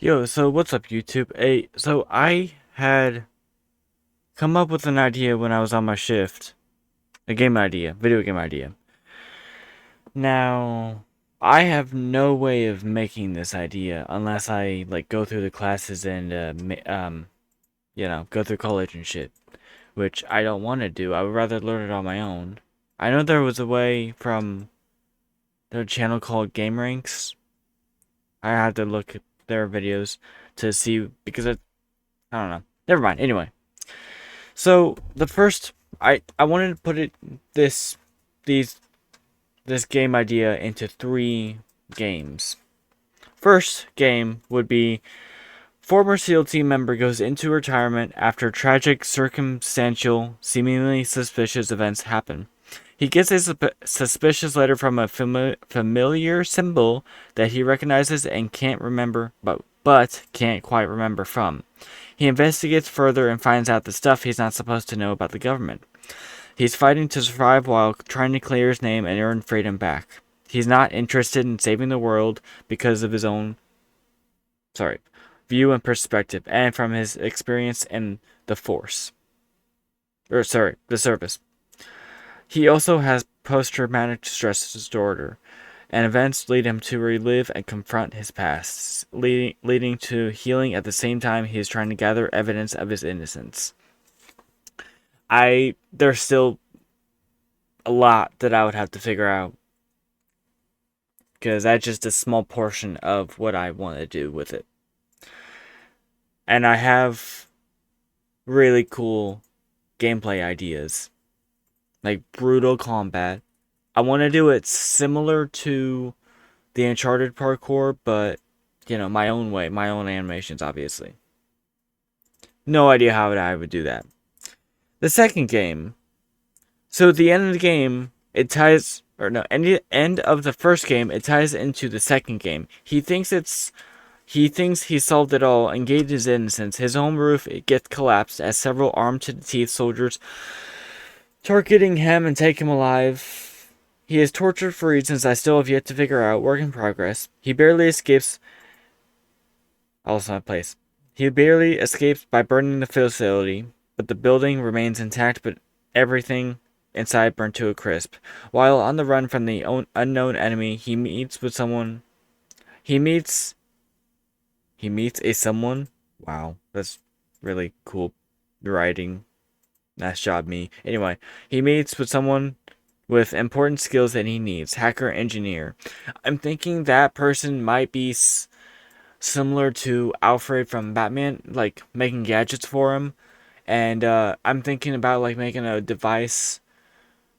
Yo, so what's up, YouTube? Hey, so I had come up with an idea when I was on my shift. A game idea, video game idea. Now, I have no way of making this idea unless I like go through the classes and go through college and shit, which I don't want to do. I would rather learn it on my own. I know there was a way from their channel called Game Ranks. I had to look at their videos to see because I don't know. Never mind. Anyway. So the first, I wanted to put these this game idea into three games. First game would be former SEAL team member goes into retirement after tragic, circumstantial, seemingly suspicious events happen. He gets a suspicious letter from a familiar symbol that he recognizes and can't remember, but can't quite remember from. He investigates further and finds out the stuff he's not supposed to know about the government. He's fighting to survive while trying to clear his name and earn freedom back. He's not interested in saving the world because of his own, view and perspective, and from his experience in the force. The service. He also has post-traumatic stress disorder, and events lead him to relive and confront his past, leading to healing at the same time he is trying to gather evidence of his innocence. There's still a lot that I would have to figure out, because that's just a small portion of what I want to do with it. And I have really cool gameplay ideas, like brutal combat. I want to do it similar to the Uncharted parkour, but my own way, my own animations, obviously. No idea how I would do that. The second game. So at the end of the game, it ties, or no, end of the first game, it ties into the second game. He thinks he solved it all and gained his innocence. His home roof gets collapsed as several armed to the teeth soldiers targeting him and take him alive. He is tortured for reasons I still have yet to figure out. Work in progress. He barely escapes. Also my place. He barely escapes by burning the facility, but the building remains intact, but everything inside burned to a crisp. While on the run from the unknown enemy, he meets with someone. He meets. He meets a someone. Wow, that's really cool writing. Nice job, me. Anyway, he meets with someone with important skills that he needs. Hacker, engineer. I'm thinking that person might be similar to Alfred from Batman, like making gadgets for him. And I'm thinking about like making a device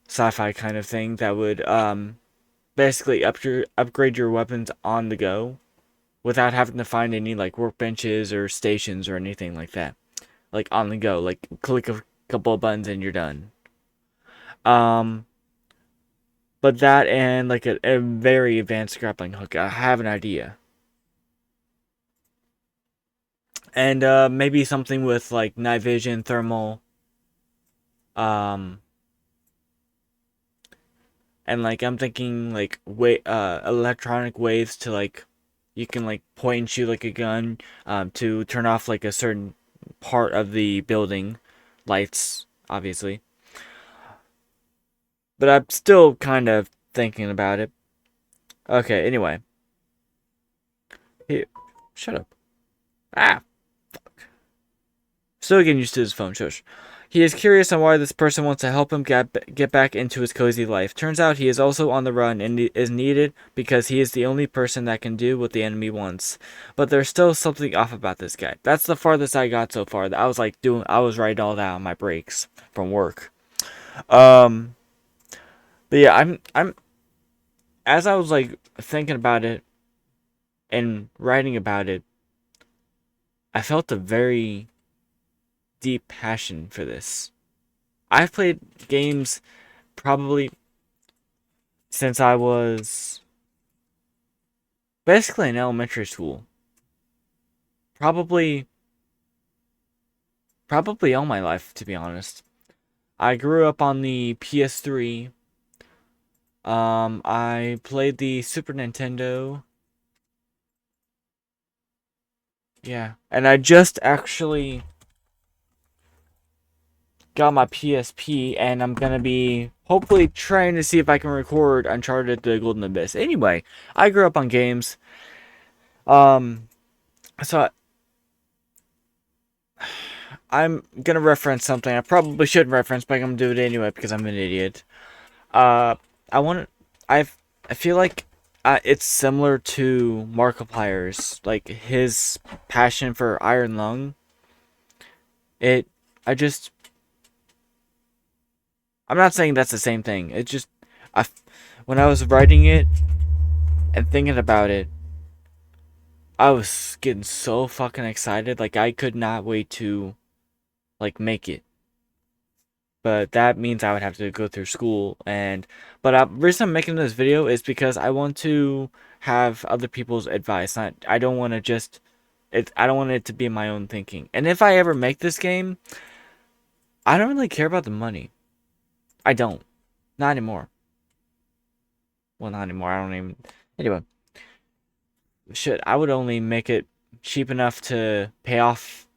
sci-fi kind of thing that would basically upgrade your weapons on the go without having to find any like workbenches or stations or anything like that. Like on the go, like click a couple of buttons and you're done. Um, but that and like a very advanced grappling hook. I have an idea. And maybe something with like night vision, thermal, um, and like I'm thinking like electronic waves to like you can like point and shoot like a gun to turn off like a certain part of the building, lights obviously. But I'm still kind of thinking about it. Okay, anyway, here, shut up. Ah, still getting used to his phone. Shush. He is curious on why this person wants to help him get back into his cozy life. Turns out he is also on the run and is needed because he is the only person that can do what the enemy wants. But there's still something off about this guy. That's the farthest I got so far. I was writing all that on my breaks from work. Um, but yeah, I'm as I was like thinking about it and writing about it, I felt a very deep passion for this. I've played games probably since I was basically in elementary school. Probably probably all my life, to be honest. I grew up on the PS3. I played the Super Nintendo. Yeah. And I just actually got my PSP, and I'm gonna be hopefully trying to see if I can record Uncharted: The Golden Abyss. Anyway, I grew up on games. Um, so I'm gonna reference something I probably shouldn't reference, but I'm gonna do it anyway because I'm an idiot. Uh, I want I I feel like it's similar to Markiplier's, like his passion for Iron Lung. It I just I'm not saying that's the same thing. It just I when I was writing it and thinking about it, I was getting so fucking excited. Like I could not wait to like make it. But that means I would have to go through school. But the reason I'm making this video is because I want to have other people's advice. Not I don't want to just it. I don't want it to be my own thinking. And if I ever make this game, I don't really care about the money. I don't. Not anymore. Well, not anymore. I don't even. Anyway, shit. I would only make it cheap enough to pay off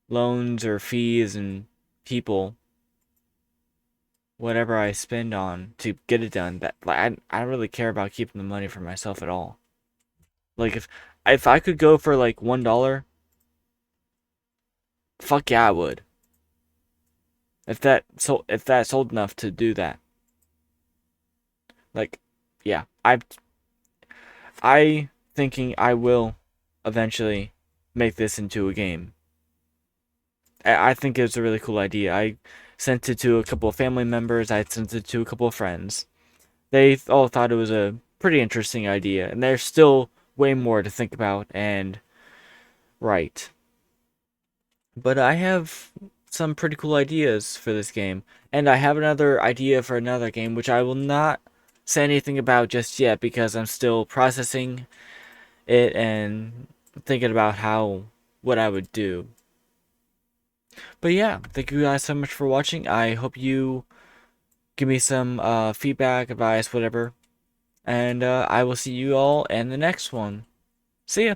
loans or fees and people whatever I spend on to get it done. That like I don't really care about keeping the money for myself at all. Like if I could go for like $1, fuck yeah I would. If that sold enough to do that. Like yeah, I thinking I will eventually make this into a game. I think it's a really cool idea. I sent it to a couple of family members. I sent it to a couple of friends. They all thought it was a pretty interesting idea, and there's still way more to think about and write. But I have some pretty cool ideas for this game, and I have another idea for another game, which I will not say anything about just yet because I'm still processing it and thinking about what I would do. But yeah, thank you guys so much for watching. I hope you give me some feedback, advice, whatever. And I will see you all in the next one. See ya.